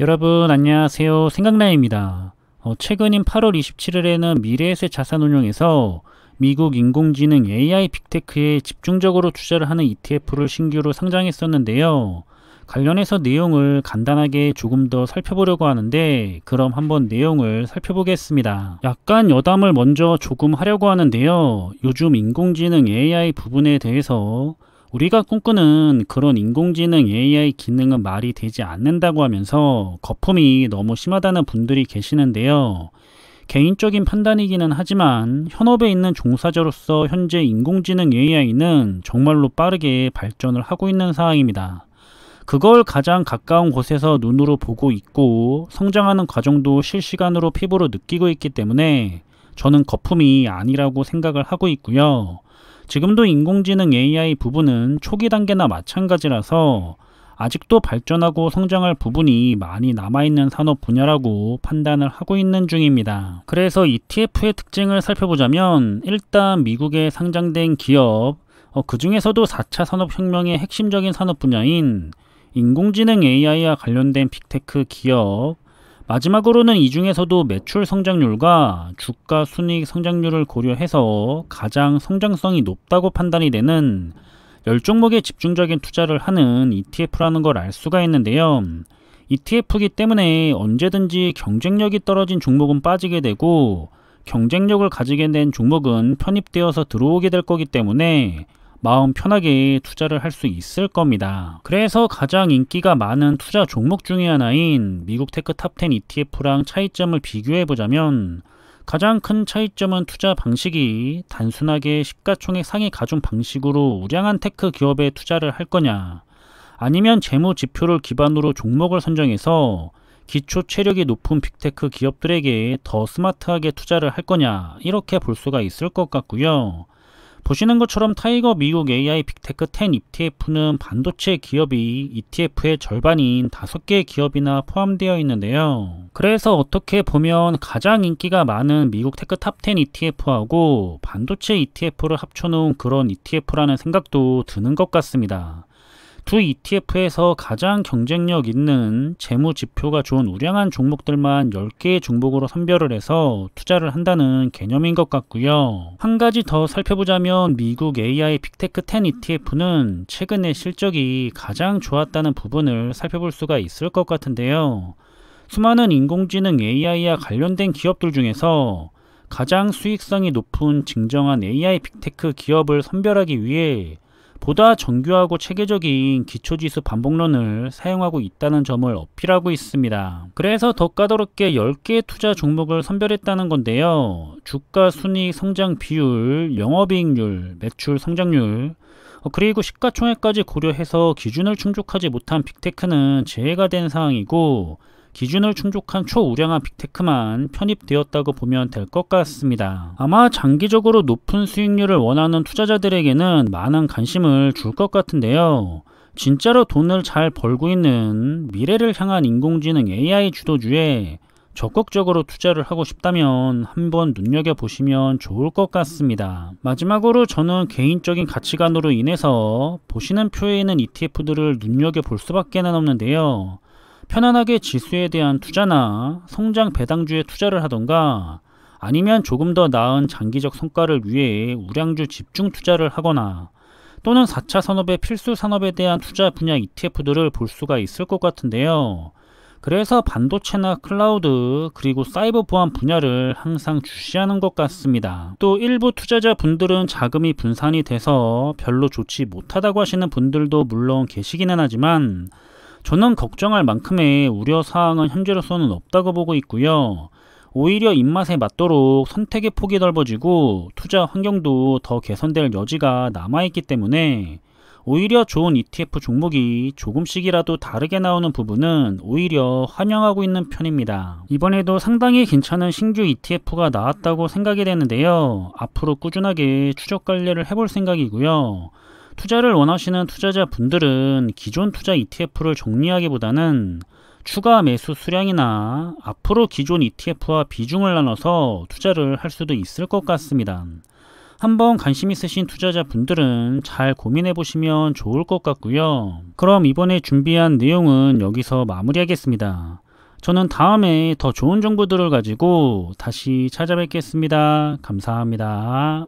여러분 안녕하세요. 생각나입니다. 최근인 8월 27일에는 미래에셋 자산운용에서 미국 인공지능 AI 빅테크에 집중적으로 투자를 하는 ETF를 신규로 상장했었는데요. 관련해서 내용을 간단하게 조금 더 살펴보려고 하는데, 그럼 한번 내용을 살펴보겠습니다. 약간 여담을 먼저 조금 하려고 하는데요. 요즘 인공지능 AI 부분에 대해서 우리가 꿈꾸는 그런 인공지능 AI 기능은 말이 되지 않는다고 하면서 거품이 너무 심하다는 분들이 계시는데요. 개인적인 판단이기는 하지만 현업에 있는 종사자로서 현재 인공지능 AI는 정말로 빠르게 발전을 하고 있는 상황입니다. 그걸 가장 가까운 곳에서 눈으로 보고 있고 성장하는 과정도 실시간으로 피부로 느끼고 있기 때문에 저는 거품이 아니라고 생각을 하고 있고요. 지금도 인공지능 AI 부분은 초기 단계나 마찬가지라서 아직도 발전하고 성장할 부분이 많이 남아있는 산업 분야라고 판단을 하고 있는 중입니다. 그래서 ETF의 특징을 살펴보자면, 일단 미국에 상장된 기업, 그 중에서도 4차 산업혁명의 핵심적인 산업 분야인 인공지능 AI와 관련된 빅테크 기업, 마지막으로는 이 중에서도 매출 성장률과 주가 순이익 성장률을 고려해서 가장 성장성이 높다고 판단이 되는 10종목에 집중적인 투자를 하는 ETF라는 걸 알 수가 있는데요. ETF이기 때문에 언제든지 경쟁력이 떨어진 종목은 빠지게 되고 경쟁력을 가지게 된 종목은 편입되어서 들어오게 될 거기 때문에 마음 편하게 투자를 할 수 있을 겁니다. 그래서 가장 인기가 많은 투자 종목 중에 하나인 미국 테크 탑10 ETF랑 차이점을 비교해 보자면, 가장 큰 차이점은 투자 방식이 단순하게 시가총액 상위 가중 방식으로 우량한 테크 기업에 투자를 할 거냐, 아니면 재무 지표를 기반으로 종목을 선정해서 기초 체력이 높은 빅테크 기업들에게 더 스마트하게 투자를 할 거냐, 이렇게 볼 수가 있을 것 같고요. 보시는 것처럼 타이거 미국 AI 빅테크 10 ETF는 반도체 기업이 ETF의 절반인 5개의 기업이나 포함되어 있는데요. 그래서 어떻게 보면 가장 인기가 많은 미국 테크 탑10 ETF하고 반도체 ETF를 합쳐놓은 그런 ETF라는 생각도 드는 것 같습니다. 두 ETF에서 가장 경쟁력 있는 재무 지표가 좋은 우량한 종목들만 10개의 종목으로 선별을 해서 투자를 한다는 개념인 것 같고요. 한 가지 더 살펴보자면 미국 AI 빅테크 10 ETF는 최근에 실적이 가장 좋았다는 부분을 살펴볼 수가 있을 것 같은데요. 수많은 인공지능 AI와 관련된 기업들 중에서 가장 수익성이 높은 증정한 AI 빅테크 기업을 선별하기 위해 보다 정교하고 체계적인 기초지수 반복론을 사용하고 있다는 점을 어필하고 있습니다. 그래서 더 까다롭게 10개의 투자 종목을 선별했다는 건데요. 주가 순이익 성장 비율, 영업이익률, 매출 성장률, 그리고 시가총액까지 고려해서 기준을 충족하지 못한 빅테크는 제외가 된 상황이고, 기준을 충족한 초우량한 빅테크만 편입되었다고 보면 될 것 같습니다. 아마 장기적으로 높은 수익률을 원하는 투자자들에게는 많은 관심을 줄 것 같은데요. 진짜로 돈을 잘 벌고 있는 미래를 향한 인공지능 AI 주도주에 적극적으로 투자를 하고 싶다면 한번 눈여겨보시면 좋을 것 같습니다. 마지막으로 저는 개인적인 가치관으로 인해서 보시는 표에 있는 ETF들을 눈여겨볼 수밖에 없는데요. 편안하게 지수에 대한 투자나 성장 배당주에 투자를 하던가, 아니면 조금 더 나은 장기적 성과를 위해 우량주 집중 투자를 하거나, 또는 4차 산업의 필수 산업에 대한 투자 분야 ETF들을 볼 수가 있을 것 같은데요. 그래서 반도체나 클라우드 그리고 사이버 보안 분야를 항상 주시하는 것 같습니다. 또 일부 투자자분들은 자금이 분산이 돼서 별로 좋지 못하다고 하시는 분들도 물론 계시기는 하지만, 저는 걱정할 만큼의 우려사항은 현재로서는 없다고 보고 있고요. 오히려 입맛에 맞도록 선택의 폭이 넓어지고 투자 환경도 더 개선될 여지가 남아있기 때문에 오히려 좋은 ETF 종목이 조금씩이라도 다르게 나오는 부분은 오히려 환영하고 있는 편입니다. 이번에도 상당히 괜찮은 신규 ETF가 나왔다고 생각이 되는데요. 앞으로 꾸준하게 추적 관리를 해볼 생각이고요. 투자를 원하시는 투자자분들은 기존 투자 ETF를 정리하기보다는 추가 매수 수량이나 앞으로 기존 ETF와 비중을 나눠서 투자를 할 수도 있을 것 같습니다. 한번 관심 있으신 투자자분들은 잘 고민해 보시면 좋을 것 같고요. 그럼 이번에 준비한 내용은 여기서 마무리하겠습니다. 저는 다음에 더 좋은 정보들을 가지고 다시 찾아뵙겠습니다. 감사합니다.